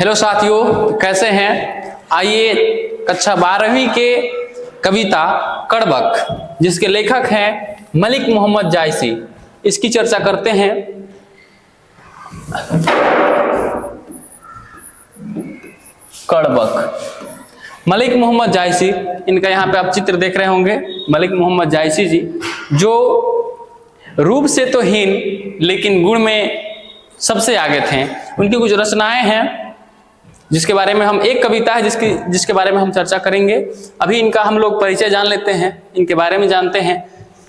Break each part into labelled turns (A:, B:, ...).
A: Hello साथियों, कैसे हैं? आइए कक्षा 12वीं के कविता कड़बक, जिसके लेखक हैं मलिक मोहम्मद जायसी, इसकी चर्चा करते हैं। कड़बक, मलिक मोहम्मद जायसी, इनका यहाँ पे आप चित्र देख रहे होंगे। मलिक मोहम्मद जायसी जी, जो रूप से तो हीन लेकिन गुण में सबसे आगे थे। उनकी कुछ रचनाएं हैं जिसके बारे में हम, एक कविता है जिसके बारे में हम चर्चा करेंगे। अभी इनका हम लोग परिचय जान लेते हैं, इनके बारे में जानते हैं।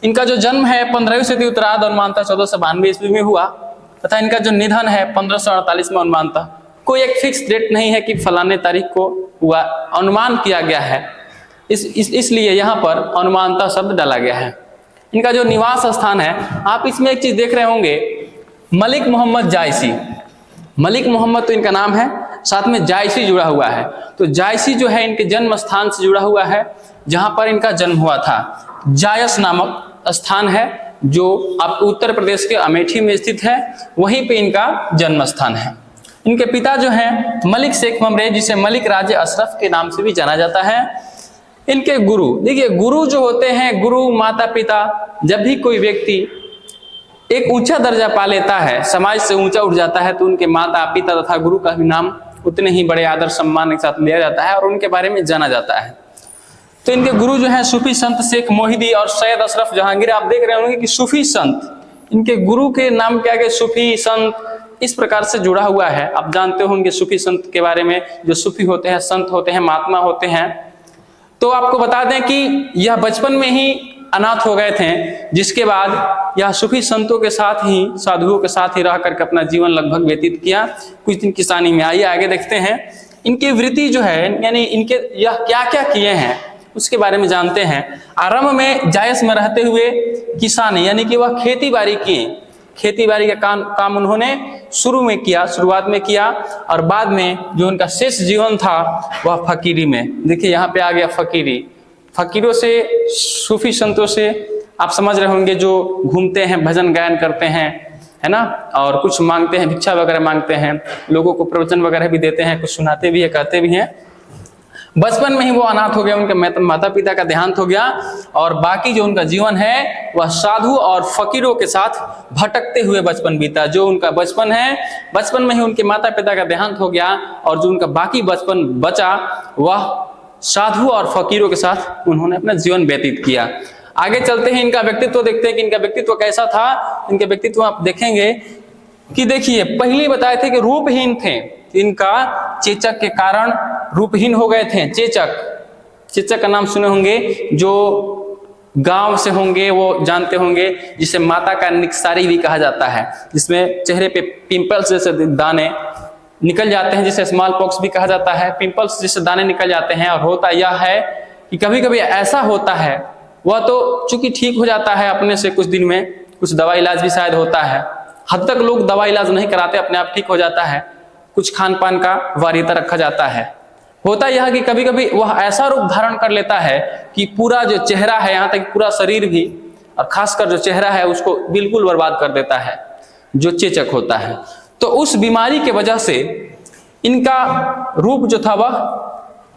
A: इनका जो जन्म है 15वीं शताब्दी उत्तरार्ध अनुमानतः 1492 ईस्वी में हुआ तथा इनका जो निधन है 1548 में अनुमानतः। कोई एक फिक्स डेट नहीं है कि फलाने तारीख को हुआ, अनुमान किया गया है, इसलिए यहाँ पर अनुमानतः शब्द डाला गया है। इनका जो निवास स्थान है, आप इसमें एक चीज देख रहे होंगे, मलिक मोहम्मद जायसी। मलिक मोहम्मद तो इनका नाम है, साथ में जायसी जुड़ा हुआ है। तो जायसी जो है इनके जन्म स्थान से जुड़ा हुआ है, जहां पर इनका जन्म हुआ था। जायस नामक स्थान है जो आपको उत्तर प्रदेश के अमेठी में स्थित है, वहीं पे इनका जन्म स्थान है। इनके पिता जो हैं मलिक शेख ममरे, जिसे मलिक राजे अशरफ के नाम से भी जाना जाता है। इनके गुरु, देखिए गुरु जो होते हैं, गुरु माता पिता, जब भी कोई व्यक्ति एक ऊंचा दर्जा पा लेता है, समाज से ऊंचा उठ जाता है, तो उनके माता पिता तथा गुरु का भी नाम उतने ही बड़े आदर सम्मान के साथ लिया जाता है और उनके बारे में जाना जाता है। तो इनके गुरु जो है सूफी संत शेख मोहिदी और सैयद अशरफ जहांगीर। आप देख रहे होंगे कि सूफी संत, इनके गुरु के नाम के आगे सूफी संत इस प्रकार से जुड़ा हुआ है। आप जानते होंगे सूफी संत के बारे में, जो सूफी होते हैं, संत होते हैं, महात्मा होते हैं। तो आपको बता दें कि यह बचपन में ही अनाथ हो गए थे, जिसके बाद यह सूफी संतों के साथ ही, साधुओं के साथ ही रह करके अपना जीवन लगभग व्यतीत किया। कुछ दिन किसानी में। आइए आगे देखते हैं इनकी वृत्ति जो है, यानी इनके यह क्या क्या किए हैं उसके बारे में जानते हैं। आरंभ में जायस में रहते हुए किसानी, यानी कि वह खेती बाड़ी किए। खेती बाड़ी का काम उन्होंने शुरुआत में किया, और बाद में जो उनका शेष जीवन था वह फकीरी में। देखिए यहाँ पे आ गया फकीरी। फकीरों से, सूफी संतों से आप समझ रहे होंगे, जो घूमते हैं, भजन गायन करते हैं, है ना, और कुछ मांगते हैं, भिक्षा वगैरह मांगते हैं, लोगों को प्रवचन वगैरह भी देते हैं, कुछ सुनाते भी है, कहते भी हैं। बचपन में ही वो अनाथ हो गए, उनके माता पिता का देहांत हो गया, और बाकी जो उनका जीवन है वह साधु और फकीरों के साथ भटकते हुए बचपन बीता। जो उनका बचपन है, बचपन में ही उनके माता पिता का देहांत हो गया, और जो उनका बाकी बचपन बचा वह साधु और फकीरों के साथ उन्होंने अपना जीवन व्यतीत किया। आगे चलते हैं, इनका व्यक्तित्व देखते हैं कि इनका व्यक्तित्व कैसा था। इनके व्यक्तित्व आप देखेंगे कि देखिए, पहले बताए थे कि रूपहीन थे, इनका चेचक के कारण रूपहीन हो गए थे। चेचक का नाम सुने होंगे, जो गांव से होंगे वो जानते होंगे, जिसे माता का निकसारी भी कहा जाता है, जिसमें चेहरे पे पिंपल्स जैसे दाने निकल जाते हैं, जिसे स्मॉल पॉक्स भी कहा जाता है। पिंपल्स जैसे दाने निकल जाते हैं। और होता यह है कि कभी कभी ऐसा होता है, वह तो चूंकि ठीक हो जाता है अपने से कुछ दिन में, कुछ दवा इलाज भी शायद होता है, हद तक लोग दवा इलाज नहीं कराते, अपने आप ठीक हो जाता है। कुछ खान पान का वारिता रखा जाता है। होता यह कि कभी कभी वह ऐसा रूप धारण कर लेता है कि पूरा जो चेहरा है, यहाँ तक पूरा शरीर भी, और खासकर जो चेहरा है उसको बिल्कुल बर्बाद कर देता है, जो चेचक होता है। तो उस बीमारी के वजह से इनका रूप जो था वह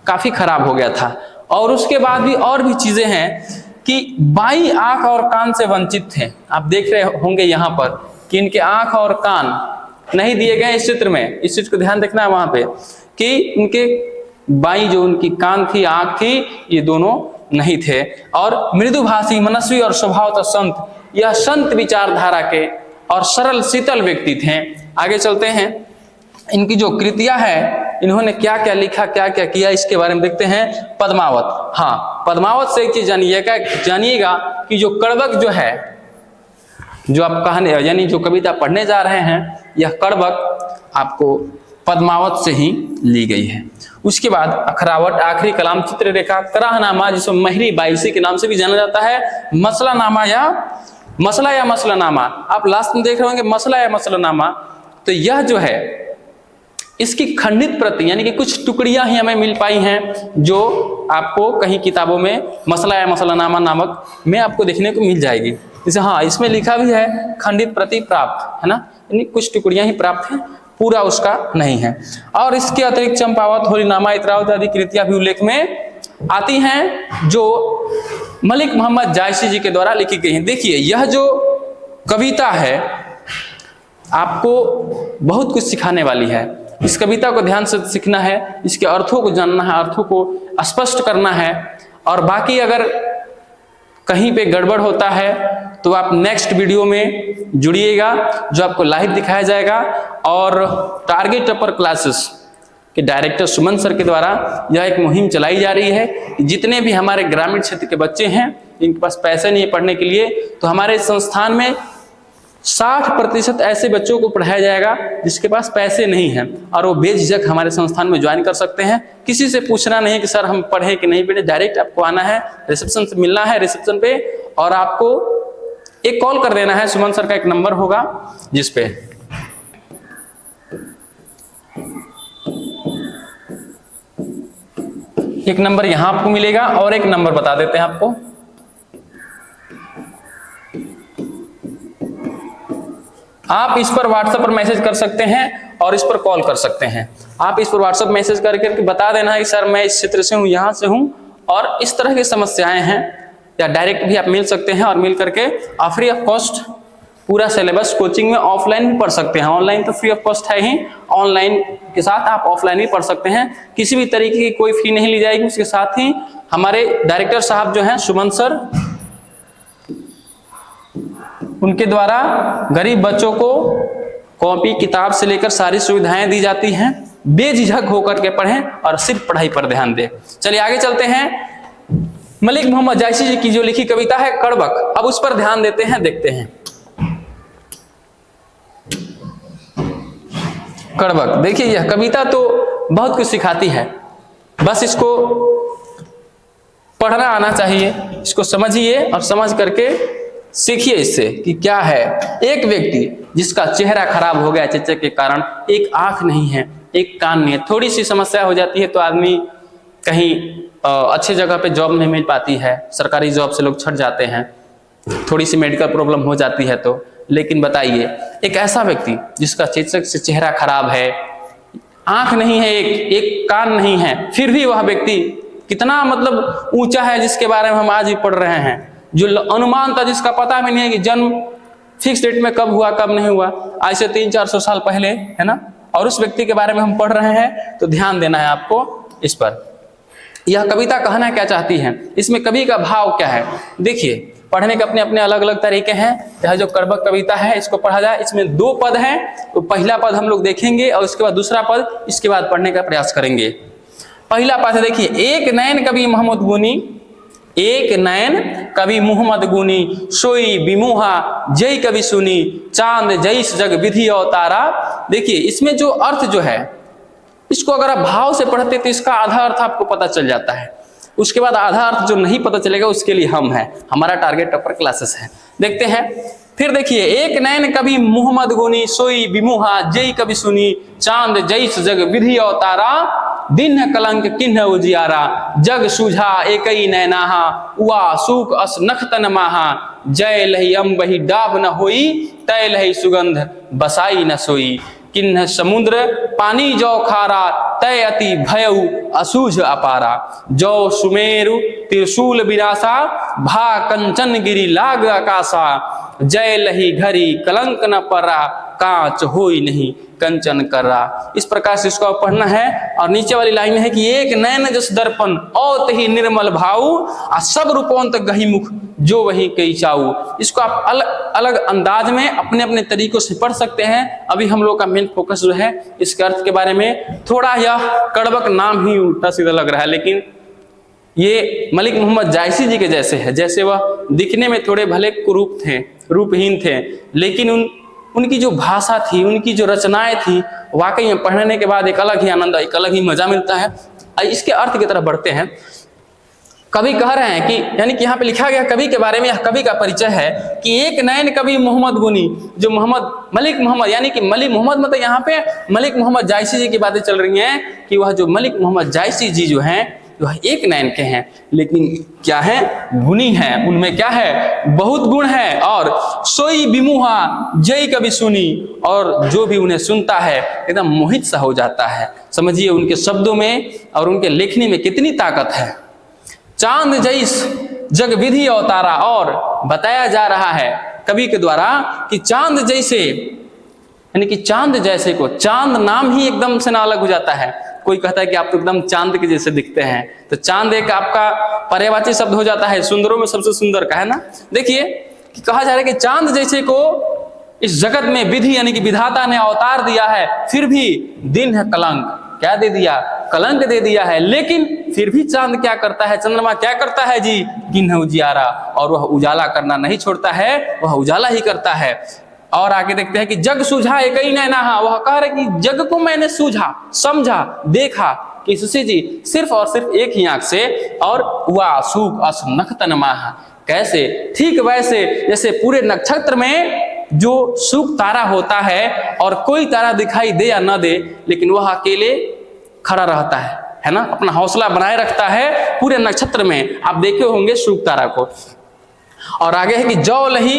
A: काफी खराब हो गया था। और उसके बाद भी और भी चीजें हैं कि बाईं आंख और कान से वंचित थे। आप देख रहे होंगे यहाँ पर कि इनके आंख और कान नहीं दिए गए इस चित्र में। इस चीज को ध्यान रखना है वहां पे कि इनके बाईं जो उनकी कान थी, आंख थी, ये दोनों नहीं थे। और मृदुभाषी, मनस्वी और स्वभावतः संत, यह संत विचारधारा के और सरल शीतल व्यक्ति थे। आगे चलते हैं, इनकी जो कृतियां है, इन्होंने क्या क्या लिखा, क्या क्या किया, इसके बारे में देखते हैं। पद्मावत, हाँ, पद्मावत से एक चीज जानिएगा कि जो कड़बक जो है, जो आप कहने यानी जो कविता पढ़ने जा रहे हैं, यह कड़बक आपको पद्मावत से ही ली गई है। उसके बाद अखरावट, आखिरी कलाम, चित्ररेखा, कराहनामा, जिसको महरी बाईसी के नाम से भी जाना जाता है, मसलानामा या मसलानामा। आप लास्ट में देख रहे होंगे मसला या मसलानामा। तो यह जो है, इसकी खंडित प्रति, यानी कि कुछ टुकड़ियां ही हमें मिल पाई हैं, जो आपको कहीं किताबों में मसला या मसलानामा नामक में आपको देखने को मिल जाएगी। जैसे हाँ, इसमें लिखा भी है खंडित प्रति प्राप्त, है ना, यानी कुछ टुकड़ियां ही प्राप्त हैं, पूरा उसका नहीं है। और इसके अतिरिक्त चंपावत, होलीनामा, इतरावत आदि कृतियां भी उल्लेख में आती हैं जो मलिक मोहम्मद जायसी जी के द्वारा लिखी गई हैं। देखिए यह जो कविता है आपको बहुत कुछ सिखाने वाली है। इस कविता को ध्यान से सीखना है, इसके अर्थों को जानना है, अर्थों को स्पष्ट करना है। और बाकी अगर कहीं पे गड़बड़ होता है तो आप नेक्स्ट वीडियो में जुड़िएगा जो आपको लाइव दिखाया जाएगा। और टारगेट अपर क्लासेस के डायरेक्टर सुमन सर के द्वारा यह एक मुहिम चलाई जा रही है कि जितने भी हमारे ग्रामीण क्षेत्र के बच्चे हैं जिनके पास पैसे नहीं है पढ़ने के लिए, तो हमारे संस्थान में 60% ऐसे बच्चों को पढ़ाया जाएगा जिसके पास पैसे नहीं हैं, और वो बेझिझक हमारे संस्थान में ज्वाइन कर सकते हैं। किसी से पूछना नहीं कि सर हम पढ़े कि नहीं पढ़े, डायरेक्ट आपको आना है, रिसेप्शन से मिलना है रिसेप्शन पे, और आपको एक कॉल कर देना है। सुमन सर का एक नंबर होगा जिस पे एक नंबर यहां आपको मिलेगा और एक नंबर बता देते हैं आपको। आप इस पर व्हाट्सएप पर मैसेज कर सकते हैं और इस पर कॉल कर सकते हैं। आप इस पर व्हाट्सएप मैसेज करके बता देना है कि सर मैं इस क्षेत्र से हूं, यहां से हूं और इस तरह की समस्याएं हैं, या डायरेक्ट भी आप मिल सकते हैं और मिल करके फ्री ऑफ कॉस्ट पूरा सिलेबस कोचिंग में ऑफलाइन भी पढ़ सकते हैं। ऑनलाइन तो फ्री ऑफ कॉस्ट है ही, ऑनलाइन के साथ आप ऑफलाइन भी पढ़ सकते हैं। किसी भी तरीके की कोई फी नहीं ली जाएगी। उसके साथ ही हमारे डायरेक्टर साहब जो हैं सुमन सर, उनके द्वारा गरीब बच्चों को कॉपी किताब से लेकर सारी सुविधाएं दी जाती हैं। बेझिझक होकर के पढ़ें और सिर्फ पढ़ाई पर ध्यान दें। चलिए आगे चलते हैं। मलिक मोहम्मद जायसी जी की जो लिखी कविता है कड़बक, अब उस पर ध्यान देते हैं, देखते हैं। कड़बक, देखिए यह कविता तो बहुत कुछ सिखाती है, बस इसको पढ़ना आना चाहिए, इसको समझिए और समझ करके सीखिए इससे कि क्या है। एक व्यक्ति जिसका चेहरा खराब हो गया चेचक के कारण, एक आंख नहीं है, एक कान नहीं है, थोड़ी सी समस्या हो जाती है तो आदमी कहीं अच्छे जगह पे जॉब नहीं मिल पाती है, सरकारी जॉब से लोग छट जाते हैं, थोड़ी सी मेडिकल प्रॉब्लम हो जाती है तो। लेकिन बताइए एक ऐसा व्यक्ति जिसका चेचक से चेहरा खराब है, आंख नहीं है, एक कान नहीं है, फिर भी वह व्यक्ति कितना मतलब ऊंचा है जिसके बारे में हम आज भी पढ़ रहे हैं। जो अनुमान था जिसका पता भी नहीं है कि जन्म फिक्स डेट में कब हुआ कब नहीं हुआ, आज से 300-400 साल पहले, है ना, और उस व्यक्ति के बारे में हम पढ़ रहे हैं, तो ध्यान देना है आपको इस पर। यह कविता कहना क्या चाहती है, इसमें कवि का भाव क्या है। देखिए पढ़ने के अपने अपने अलग अलग तरीके हैं। यह जो कड़बक कविता है इसको पढ़ा जाए, इसमें 2 पद हैं, तो पहला पद हम लोग देखेंगे और उसके बाद दूसरा पद, इसके बाद पढ़ने का प्रयास करेंगे। पहला पद है, देखिए, एक नैन कवि मोहम्मद गुनी, एक नैन कवि मोहम्मद गुनी, सोई बिमुहा जय कवि सुनी, चांद जैस जग विधि अवतारा। देखिए इसमें जो अर्थ जो है, इसको अगर आप भाव से पढ़ते तो इसका आधा अर्थ आपको पता चल जाता है, उसके बाद आधा अर्थ जो नहीं पता चलेगा उसके लिए हम हैं, हमारा टारगेट अपर क्लासेस है। देखते हैं फिर, देखिए, एक नैन कवि मोहम्मद गुनी, सोई बिमुहा जय कवि सुनी, चांद जैस जग विधि अवतारा, दिन कलंक किन्ह उजियारा, जग सूझा एकई नैनाहा, उआ सूक अस नखतन माहा, जय लही अम्बही डाब न होई, तय लही सुगंध बसाई न सोई, किन्ह समुद्र पानी जौ खारा, तय अति भयउ असूझ अपारा, जौ सुमेरु त्रिशूल विनाशा, भा कंचन गिरी लाग आकाशा, जय लही घरी कलंक न परा, कांच होई नहीं कंचन करा। इस प्रकार से इसको पढ़ना है। और नीचे वाली लाइन है कि एक नैन जस दर्पण औत ही निर्मल भाऊ, आ सब रूपोंत गही मुख जो वही कई चाऊ। इसको आप अलग अलग अंदाज में अपने अपने तरीकों से पढ़ सकते हैं। अभी हम लोग का मेन फोकस जो है इसके अर्थ के बारे में, थोड़ा यह कड़बक नाम ही उल्टा सीधा लग रहा है, लेकिन ये मलिक मोहम्मद जायसी जी के जैसे है। जैसे वह दिखने में थोड़े भले कुरूप थे, रूपहीन थे, लेकिन उनकी जो भाषा थी, उनकी जो रचनाएं थी, वाकई में पढ़ने के बाद एक अलग ही आनंद, एक अलग ही मजा मिलता है। इसके अर्थ की तरफ बढ़ते हैं। कवि कह रहे हैं कि, यानी कि यहाँ पे लिखा गया कवि के बारे में, यह कवि का परिचय है कि एक नैन कवि मोहम्मद गुनी, जो मलिक मोहम्मद, यानी कि मलिक मोहम्मद मतलब यहाँ पे मलिक मोहम्मद जायसी जी की बातें चल रही हैं कि वह जो मलिक मोहम्मद जायसी जी जो हैं, वह एक नयन के हैं, लेकिन क्या है, गुणी हैं, उनमें क्या है, बहुत गुण है। और सोई बिमुहा जय कभी सुनी, और जो भी उन्हें सुनता है एकदम मोहित सा हो जाता है। समझिए उनके शब्दों में और उनके लेखनी में कितनी ताकत है। चांद जैस जग विधि अवतारा, और बताया जा रहा है कवि के द्वारा कि चांद जैसे, यानी कि चांद जैसे को, चांद नाम ही एकदम से ना अलग हो जाता है। कोई कहता है कि आप तो एकदम चांद के जैसे दिखते हैं, तो चांद एक आपका पर्यायवाची शब्द हो जाता है, सुंदरों में सबसे सुंदर का है ना। देखिए कि कहा जा रहा है कि चांद जैसे को इस जगत में विधि यानी कि विधाता ने अवतार दिया है, फिर भी दिन है कलंक, क्या दे दिया, कलंक दे दिया है। लेकिन फिर भी चांद क्या करता है, चंद्रमा क्या करता है जी, किन्ह उजियारा, और वह उजाला करना नहीं छोड़ता है, वह उजाला ही करता है। और आगे देखते हैं कि जग सूझा एक ही नैना, वह कह रहे कि जग को मैंने सूझा, समझा, देखा, किससे जी, सिर्फ और सिर्फ एक ही आंख से, और हुआ सूख अस नख तनमाहा, कैसे, ठीक वैसे जैसे पूरे नक्षत्र में जो सूख तारा होता है और कोई तारा दिखाई दे या न दे, लेकिन वह अकेले खड़ा रहता है ना, अपना हौसला बनाए रखता है पूरे नक्षत्र में। आप देखे होंगे सूख तारा को। और आगे है कि जौ लही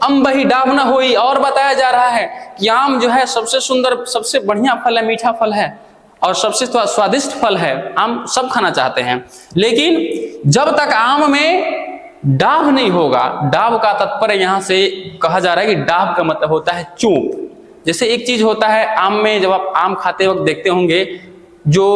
A: अम्बही डाब न होई, और बताया जा रहा है कि आम जो है सबसे सुंदर, सबसे बढ़िया फल है, मीठा फल है और सबसे स्वादिष्ट फल है। आम सब खाना चाहते हैं, लेकिन जब तक आम में डाब नहीं होगा, डाब का तात्पर्य यहां से कहा जा रहा है कि डाब का मतलब होता है चोप। जैसे एक चीज होता है आम में, जब आप आम खाते वक्त देखते होंगे, जो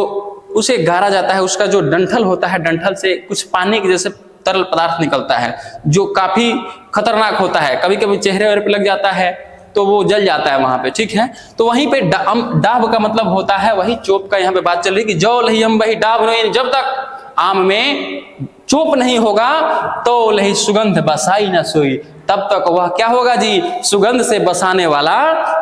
A: उसे गाड़ा जाता है, उसका जो डंठल होता है, डंठल से कुछ पानी के जैसे तरल पदार्थ निकलता है, जो काफी खतरनाक होता है, कभी कभी चेहरे पे लग जाता है तो वो जल जाता है वहां पे, ठीक है। तो वहीं पे डाब का मतलब होता है वही चोप का। यहाँ पे बात चल रही कि जौ लही अम्बही डाब नहीं, जब तक आम में चोप नहीं होगा तो लही सुगंध बसाई न सोई, तब तक वह क्या होगा जी, सुगंध से बसाने वाला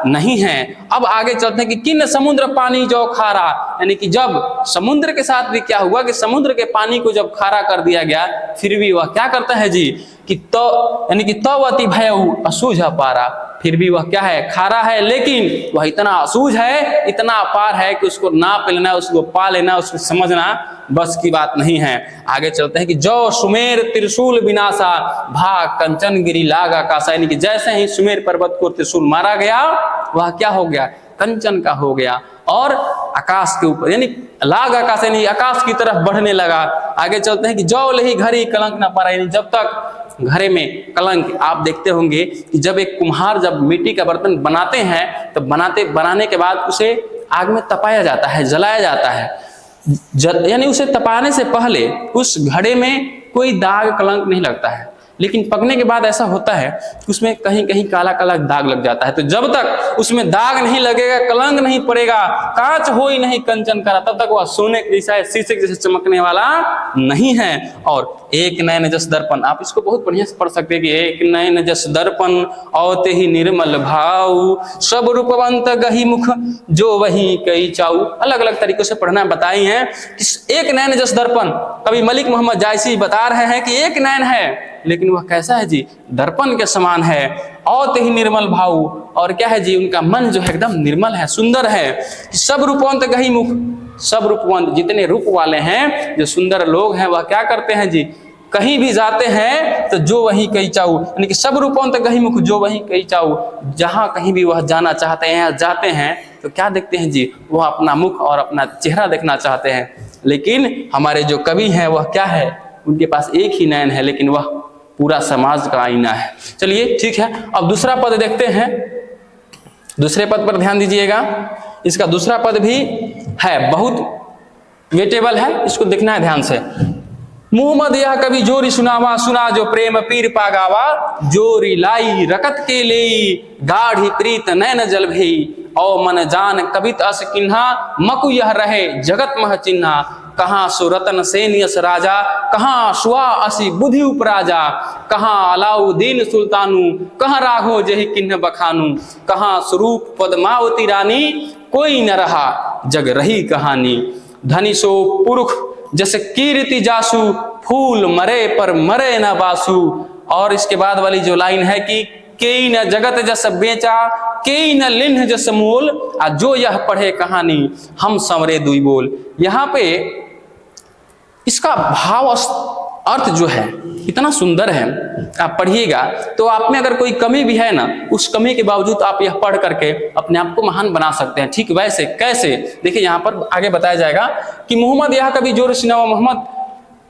A: नहीं है। अब आगे चलते हैं कि किन समुद्र पानी जो खारा, यानी कि जब समुद्र के साथ भी क्या हुआ कि समुद्र के पानी को जब खारा कर दिया गया, फिर भी वह क्या करता है जी, कि तो यानी कि तवती भयउ असूझ पारा, फिर भी वह क्या है, खारा है, लेकिन वह इतना असूझ है, इतना अपार है कि उसको नाप लेना, उसको पा लेना, उसको समझना बस की बात नहीं है। आगे चलते हैं कि जो सुमेर त्रिशूल विनाशा भाग कंचन गिरी लाग आकाशा, यानी कि जैसे ही सुमेर पर्वत को त्रिशूल मारा गया, वह क्या हो गया, कंचन का हो गया और आकाश के ऊपर यानी लाग आकाश यानी आकाश की तरफ बढ़ने लगा। आगे चलते हैं कि जो लही घड़ी कलंक ना पारा, यानी जब तक घरे में कलंक, आप देखते होंगे कि जब एक कुम्हार जब मिट्टी का बर्तन बनाते हैं तो बनाने के बाद उसे आग में तपाया जाता है, जलाया जाता है, यानी उसे तपाने से पहले उस घड़े में कोई दाग कलंक नहीं लगता है, लेकिन पकने के बाद ऐसा होता है कि उसमें कहीं कहीं काला काला दाग लग जाता है। तो जब तक उसमें दाग नहीं लगेगा, कलंक नहीं पड़ेगा, कांच हो ही नहीं कंचन करा, तब तक वह सोने जैसा, शीशे जैसे चमकने वाला नहीं है। और एक नयन जस दर्पण, आप इसको बहुत बढ़िया से पढ़ सकते हैं कि एक नयन जस दर्पण औते ही निर्मल भाव, सब रूपवंत गही मुख जो वही कई चाऊ। अलग अलग तरीकों से पढ़ना बताई है कि एक नयन जस दर्पण, कवि मलिक मोहम्मद जायसी बता रहे हैं कि एक नयन है, लेकिन वह कैसा है जी, दर्पण के समान है। औते ही निर्मल भाव, और क्या है जी, उनका मन जो है एकदम निर्मल है, सुंदर है। सब रूपवंत गही मुख, सब रूपवंत जितने रूप वाले हैं, जो सुंदर लोग हैं, वह क्या करते हैं जी, कहीं भी जाते हैं तो जो वही कई चाऊ, यानी कि सब रूपवंत गही मुख जो वही कई चाऊ, जहां कहीं भी वह जाना चाहते हैं, जाते हैं तो क्या देखते हैं जी, वह अपना मुख और अपना चेहरा देखना चाहते हैं। लेकिन हमारे जो कवि हैं वह क्या है, उनके पास एक ही नयन है, लेकिन वह पूरा समाज का आईना है। चलिए ठीक है, अब दूसरा पद देखते हैं। दूसरे पद पर ध्यान दीजिएगा, इसका दूसरा पद भी है, बहुत वेटेबल है, इसको देखना है ध्यान से। मुहम्मद यह कभी जोरी सुनावा, सुना जो प्रेम पीर पागावा, जोरी लाई रकत के ले गाढ़ी प्रीत नैन जल भई, औ मन जान कवित अस किन्हा, मकु यह रहे जगत मह चिन्हा, कहाँ सुरतन सेन यस राजा, कहाँ सुआ असी बुद्धि उपराजा, कहाँ अलाउद्दीन सुल्तानू, कहाँ राघो जही किन्ह बखानू, कहाँ स्वरूप पद्मावती रानी, कोई न रहा जग रही कहानी, धनी सो पुरुष जैसे कीर्ति जासु, फूल मरे पर मरे न बासु। और इसके बाद वाली जो लाइन है कि केई न जगत जस बेचा, केई न लिन्ह जस मोल, जो यह पढ़े कहानी हम संवरे दुई बोल। यहाँ पे इसका भाव अर्थ जो है इतना सुंदर है, आप पढ़िएगा तो आप में अगर कोई कमी भी है ना, उस कमी के बावजूद आप यह पढ़ करके अपने आप को महान बना सकते हैं। ठीक वैसे कैसे, देखिए यहाँ पर आगे बताया जाएगा कि मोहम्मद यह कभी जोर सुनावा मोहम्मद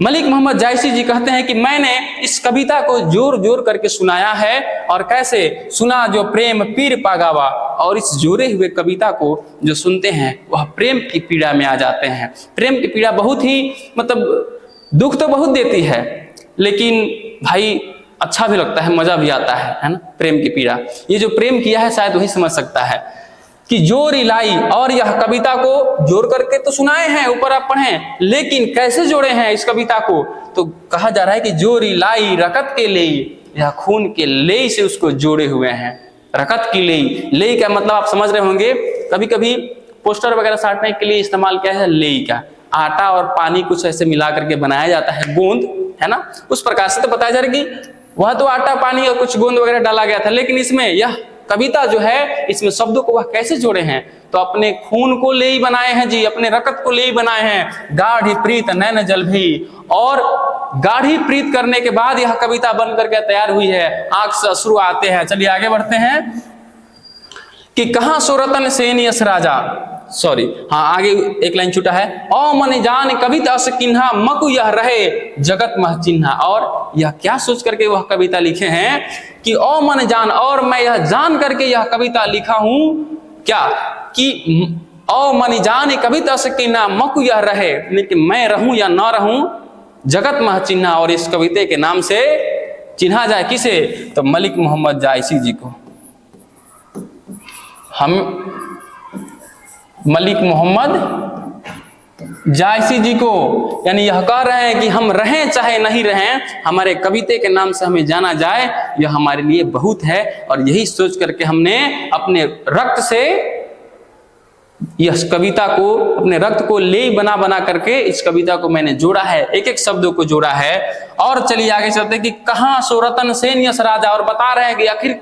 A: मलिक मोहम्मद जायसी जी कहते हैं कि मैंने इस कविता को जोर जोर करके सुनाया है। और कैसे सुना, जो प्रेम पीर पागावा, और इस जोरे हुए कविता को जो सुनते हैं वह प्रेम की पीड़ा में आ जाते हैं। प्रेम की पीड़ा बहुत ही मतलब दुख तो बहुत देती है, लेकिन भाई अच्छा भी लगता है, मजा भी आता है ना। प्रेम की पीड़ा, ये जो प्रेम किया है शायद वही समझ सकता है कि जोर लाई, और यह कविता को जोड़ करके तो सुनाए हैं, ऊपर आप पढ़ें, लेकिन कैसे जोड़े हैं इस कविता को, तो कहा जा रहा है कि जोरी लाई रकत के ले, यह खून के ले से उसको जोड़े हुए हैं। रकत की ले का मतलब आप समझ रहे होंगे, कभी कभी पोस्टर वगैरह साटने के लिए इस्तेमाल किया है ले का, आटा और पानी कुछ ऐसे मिला करके बनाया जाता है, गोंद है ना, उस प्रकार से तो बताया जा रहा है कि वह तो आटा पानी और कुछ गोंद वगैरह डाला गया था, लेकिन इसमें यह कविता जो है इसमें शब्दों को वह कैसे जोड़े हैं, तो अपने खून को ले ही बनाए हैं जी, अपने रकत को ले ही बनाए हैं। गाढ़ी प्रीत नैन जल भी, और गाढ़ी प्रीत करने के बाद यह कविता बन करके तैयार हुई है, आंख से अश्रु आते हैं। चलिए आगे बढ़ते हैं कि कहां सुरतन सेन यश राजा, सॉरी हाँ आगे एक लाइन छूटा है, ओ मन जान कविता से किन्हा मकु यह रहे जगत मह चिन्हा। और यह क्या सोच करके वह कविता लिखे हैं कि ओ मन जान, और मैं यह जान करके यह कविता लिखा हूं क्या कि ओ मन जान कविता से किन्हा मकु यह रहे, कि मैं रहूं या ना रहूं जगत मह चिन्हा, और इस कविता के नाम से चिन्हा जाए किसे, तो मलिक मोहम्मद जायसी जी को। हम मलिक मोहम्मद जायसी जी को, यानी यह कह रहे हैं कि हम रहें चाहे नहीं रहें, हमारे कविता के नाम से हमें जाना जाए, यह हमारे लिए बहुत है। और यही सोच करके हमने अपने रक्त से यह कविता को, अपने रक्त को ले बना बना करके इस कविता को मैंने जोड़ा है, एक एक शब्दों को जोड़ा है। और चलिए आगे चलते कि कहां सो रतन सेन यश राजा, और बता रहे हैं कि आखिर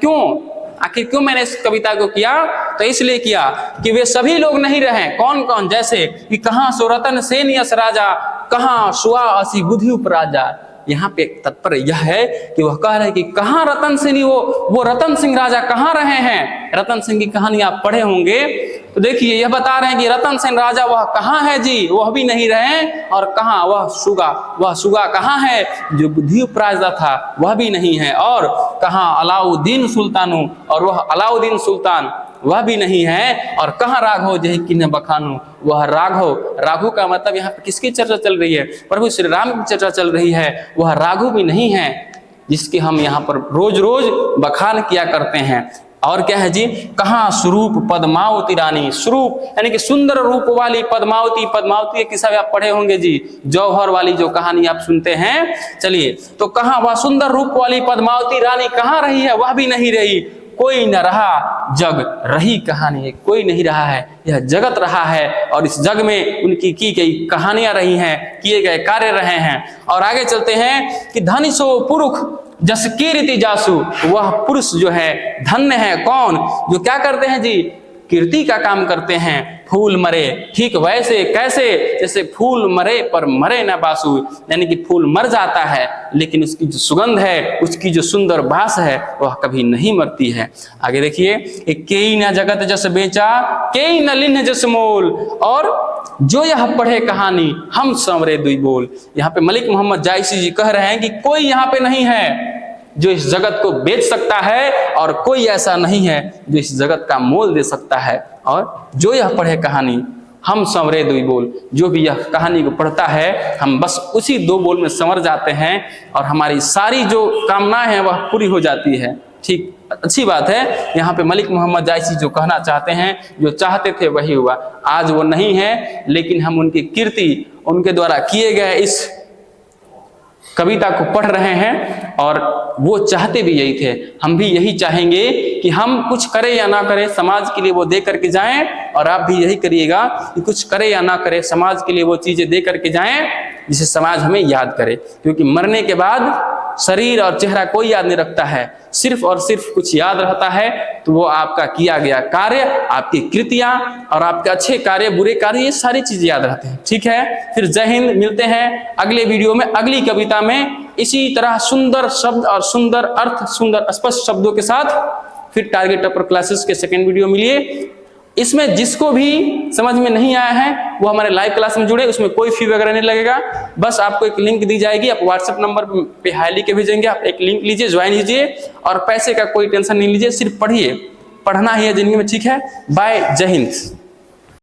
A: क्यों मैंने इस कविता को किया, तो इसलिए किया कि वे सभी लोग नहीं रहे। कौन कौन, जैसे कि कहां सो रतन सेन यश राजा, कहां सुआ असी बुद्धि उपराजा। यहाँ पे तत्पर यह है कि वह कह रहे हैं कि कहां रतन सिंह, वो रतन सिंह राजा कहां रहे हैं। रतन सिंह की कहानी आप पढ़े होंगे, तो देखिए यह बता रहे हैं कि रतन सिंह राजा वह कहां है जी, वह भी नहीं रहे। और कहां वह सुगा कहां है जो बुद्धि उपराजा था, वह भी नहीं है। और कहां अलाउद्दीन सुल्तानू, और वह अलाउद्दीन सुल्तान वह भी नहीं है। और कहां राघव जय किन्ह बखानू, वह राघव का मतलब यहाँ पे किसकी चर्चा चल रही है, प्रभु श्री राम की चर्चा चल रही है। वह राघव भी नहीं है जिसके हम यहाँ पर रोज रोज बखान किया करते हैं। और क्या है जी, कहां स्वरूप पद्मावती रानी, स्वरूप यानी कि सुंदर रूप वाली पद्मावती। पद्मावती के किस्सा आप पढ़े होंगे जी, जौहर वाली जो कहानी आप सुनते हैं। चलिए, तो कहां वह सुंदर रूप वाली पद्मावती रानी कहां रही है, वह भी नहीं रही। कोई न रहा जग रही कहानी है, कोई नहीं रहा है, यह जगत रहा है। और इस जग में उनकी की गई कहानियां रही हैं, किए गए कार्य रहे हैं। और आगे चलते हैं कि धनी सो पुरुष जस कीर्ति जासु, वह पुरुष जो है धन्य है। कौन, जो क्या करते हैं जी, कीर्ति का काम करते हैं। फूल मरे, ठीक वैसे कैसे, जैसे फूल मरे पर मरे न बासु, यानी कि फूल मर जाता है लेकिन उसकी जो सुगंध है, उसकी जो सुंदर बास है, वह कभी नहीं मरती है। आगे देखिए, केई न जगत जस बेचा, केई न लिन्ह जस मोल, और जो यह पढ़े कहानी हम संवरे दुई बोल। यहाँ पे मलिक मोहम्मद जायसी जी कह रहे हैं कि कोई यहाँ पे नहीं है जो इस जगत को बेच सकता है, और कोई ऐसा नहीं है जो इस जगत का मोल दे सकता है। और जो यह पढ़े कहानी हम संवरे दुई बोल, जो भी यह कहानी को पढ़ता है हम बस उसी दो बोल में संवर जाते हैं और हमारी सारी जो कामनाएं हैं वह पूरी हो जाती है। ठीक, अच्छी बात है। यहाँ पे मलिक मोहम्मद जायसी जो कहना चाहते हैं, जो चाहते थे वही हुआ। आज वो नहीं है, लेकिन हम उनकी कीर्ति, उनके द्वारा किए गए इस कविता को पढ़ रहे हैं, और वो चाहते भी यही थे। हम भी यही चाहेंगे कि हम कुछ करें या ना करें, समाज के लिए वो दे करके जाएं। और आप भी यही करिएगा कि कुछ करें या ना करें, समाज के लिए वो चीजें दे करके जाएं जिसे समाज हमें याद करे। क्योंकि मरने के बाद शरीर और चेहरा कोई याद नहीं रखता है, सिर्फ और सिर्फ कुछ याद रहता है तो वो आपका किया गया कार्य, आपकी कृतियां और आपके अच्छे कार्य, बुरे कार्य, ये सारी चीजें याद रहते हैं। ठीक है, फिर जय हिंद, मिलते हैं अगले वीडियो में अगली कविता में इसी तरह सुंदर शब्द और सुंदर अर्थ, सुंदर स्पष्ट शब्दों के साथ। फिर टारगेट अपर क्लासेस के सेकंड वीडियो मिलिए। इसमें जिसको भी समझ में नहीं आया है वो हमारे लाइव क्लास में जुड़े, उसमें कोई फी वगैरह नहीं लगेगा, बस आपको एक लिंक दी जाएगी, आप व्हाट्सएप नंबर पे हाई लिख के भेजेंगे, आप एक लिंक लीजिए, ज्वाइन कीजिए और पैसे का कोई टेंशन नहीं लीजिए, सिर्फ पढ़िए, पढ़ना ही है जिंदगी में। ठीक है, बाय, जय हिंद।